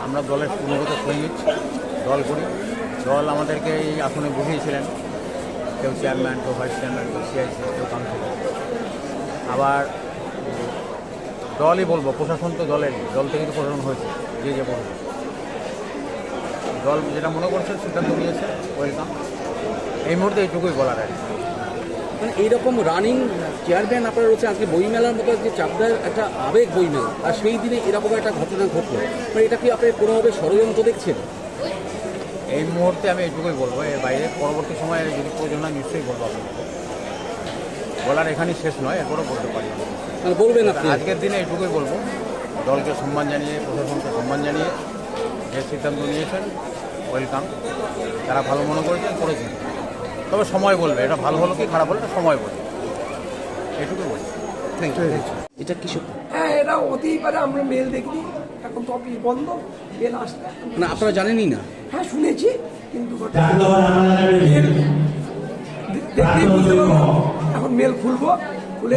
আমরা দলের পূর্ণগত সৈনিক, দল করি। দল আমাদেরকে এই আসনে বসিয়েছিলেন, কেউ চেয়ারম্যান, কেউ ভাইস চেয়ারম্যান, কেউ সিআইসি, কেউ কাউন্সিলর। আবার দলই বলবো, প্রশাসন তো দলেরই, দল থেকে তো প্রশাসন হয়েছে, যে বলবো দল যেটা মনে করছে সিদ্ধান্ত নিয়েছে, ওয়েলকাম। এই মুহূর্তে এইটুকুই বলার আর কি। মানে এইরকম রানিং চেয়ারম্যান আপনার রয়েছে, আজকে বইমেলার মতো যে চাকদার একটা আবেগ বইমেলা, আর সেই দিনে এরকম একটা ঘটনা ঘটলো, মানে এটা কি আপনি কোনোভাবে ষড়যন্ত্র দেখছেন? এই মুহূর্তে আমি এইটুকুই বলবো, এর বাইরে পরবর্তী সময়ে যদি প্রয়োজন হয় নিশ্চয়ই বলবো আপনাকে। বলার এখানেই শেষ নয়, এরপরও বলতে পারি। মানে বলবেন আপনি? আজকের দিনে এইটুকুই বলবো, দলকে সম্মান জানিয়ে, প্রশাসনকে সম্মান জানিয়ে যে সিদ্ধান্ত নিয়েছেন, ওয়েলকাম। তারা ভালো মনে করেছেন, করেছেন। তবে সময় বলবে এটা ভালো হলো কি খারাপ হলো, এটা সময় বলবে, এইটুকুই বলছি। Thank you. এটা কি সত্যি? হ্যাঁ, এটা হতেই পারে। আমরা মেল দেখিনি, এখন তো অফিস বন্ধ, মেল আসলে না আপনারা জানেনই না? হ্যাঁ শুনেছি, কিন্তু দেখতেই বুঝতে পারবো। এখন মেল খুলবো, খুলে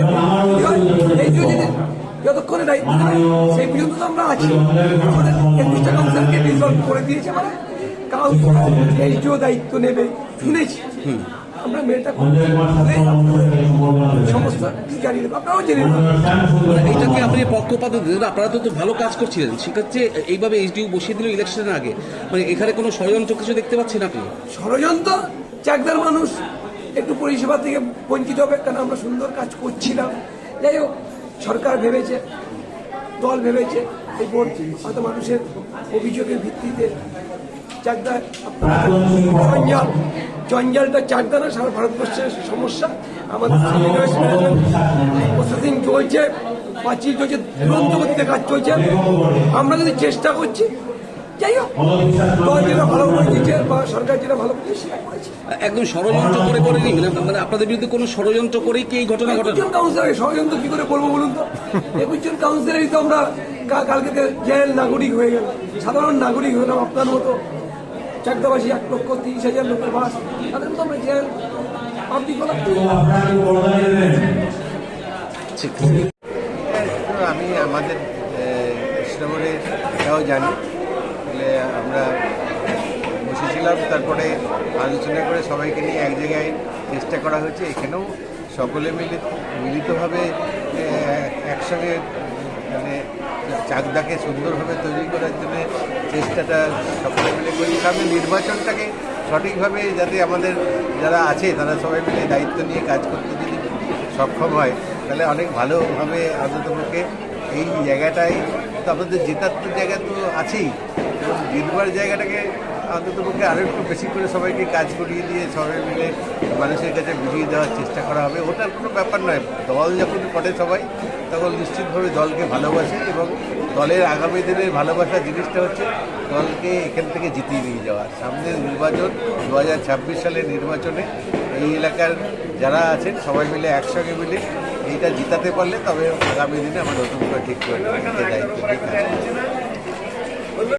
এই যদি যতক্ষণে দায়িত্ব দেবে সেই পর্যন্ত তো আমরা আছি। আমাদের 21টা কাউন্সিলরকে ডিসলভ করে দিয়েছে, মানে এইচডিও দায়িত্ব নেবে শুনেছি। আমরা মেলটা সমস্ত জানিয়ে দেবো, আপনারাও জেনে নেবেন। এইটাকে আপনি পক্ষপাত দেন, আপনারা তো ভালো কাজ করছিলেন, সেক্ষেত্রে এইভাবে এইচডিও বসিয়ে দিল ইলেকশনের আগে, মানে এখানে কোনো ষড়যন্ত্র কিছু দেখতে পাচ্ছেন আপনি? ষড়যন্ত্র, চাকদার মানুষ একটু পরিষেবা থেকে বঞ্চিত হবে, কারণ আমরা সুন্দর কাজ করছিলাম। যাই হোক, সরকার ভেবেছে, দল ভেবেছে, এই বোর্ড হয়তো মানুষের অভিযোগের ভিত্তিতে চাকদা জঞ্জালটা চাকদা না, সারা ভারতবর্ষের সমস্যা। আমাদের প্রসেসিং চলছে, পাঁচিল চলছে, দুরন্ত গতিতে কাজ চলছে। আমরা যদি চেষ্টা করছি, যাই হোক, দল যেটা ভালো করেছে বা সরকার যেটা ভালো করেছে সেটা করেছে। একদম ষড়যন্ত্র করে করেনি, মানে আপনাদের বিরুদ্ধে কোনো ষড়যন্ত্র করেই কি এই ঘটনা ঘটে? 21 জন কাউন্সিলর ষড়যন্ত্র কি করে বলবো বলুন তো? 21 জন কাউন্সিলরই তো আমরা কালকে জেনারেল নাগরিক হয়ে গেল, সাধারণ নাগরিক হলাম। আপনার মতো চাকদাবাসী 1,30,000 লোকের বাস, তাদের মতো আমরা জেনারেল পাবলিক হলাম। আমি আমাদের কৃষ্ণগড়ের এটাও জানি, তাহলে আমরা বসেছিলাম, তারপরে আলোচনা করে সবাইকে নিয়ে এক জায়গায় চেষ্টা করা হয়েছে। এখানেও সকলে মিলিতভাবে একসঙ্গে মানে চাকদাকে সুন্দরভাবে তৈরি করার জন্য চেষ্টাটা সকলে মিলে করি। সামনে নির্বাচনটাকে সঠিকভাবে যাতে আমাদের যারা আছে তারা সবাই মিলে দায়িত্ব নিয়ে কাজ করতে যদি সক্ষম হয়, তাহলে অনেক ভালোভাবে অন্ততপক্ষে এই জায়গাটাই তো আমাদের জেতার তো জায়গা তো আছেই, এবং জিতবার জায়গাটাকে অন্ততপক্ষে আরও একটু বেশি করে সবাইকে কাজ করিয়ে দিয়ে সবাই মিলে মানুষের কাছে বুঝিয়ে দেওয়ার চেষ্টা করা হবে। ওটার কোনো ব্যাপার নয়, দল যখন করে সবাই তখন নিশ্চিতভাবে দলকে ভালোবাসে, এবং দলের আগামী দিনের ভালোবাসার জিনিসটা হচ্ছে দলকে এখান থেকে জিতিয়ে নিয়ে যাওয়া। সামনের নির্বাচন 2026 সালের নির্বাচনে এই এলাকার যারা আছেন সবাই মিলে একসঙ্গে মিলে এইটা জিতাতে পারলে তবে আগামী দিনে আমরা নতুন করে ঠিক করে দায়িত্ব ঠিক আছে।